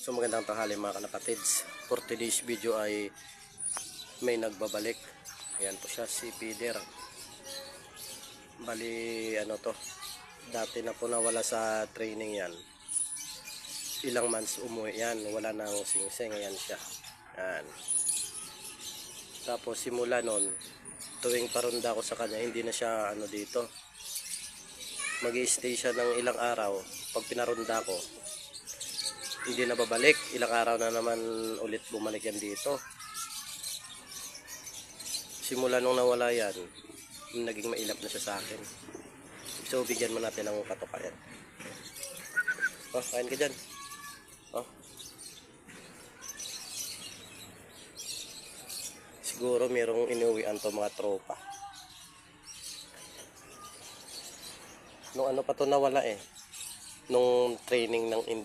So magandang tanghali mga kanapatids. For today's video ay may nagbabalik. Ayan po siya, si Peter. Bali ano to, dati na po nawala sa training yan. Ilang months umuwi yan, wala nang singsing. Ayan siya. Ayan. Tapos simula nun, tuwing parunda ko sa kanya, hindi na siya dito. Mag-i-stay siya ng ilang araw. Pag pinarunda ko, hindi na babalik. Ilang araw na naman ulit bumalik yan dito. Simula nung nawala yan, naging mailap na siya sa akin. So bigyan mo natin ng katukayan. Oh, kain ka dyan. Oh. Siguro mayroong inuwian to mga tropa. Nung ano pa to nawala nung training ng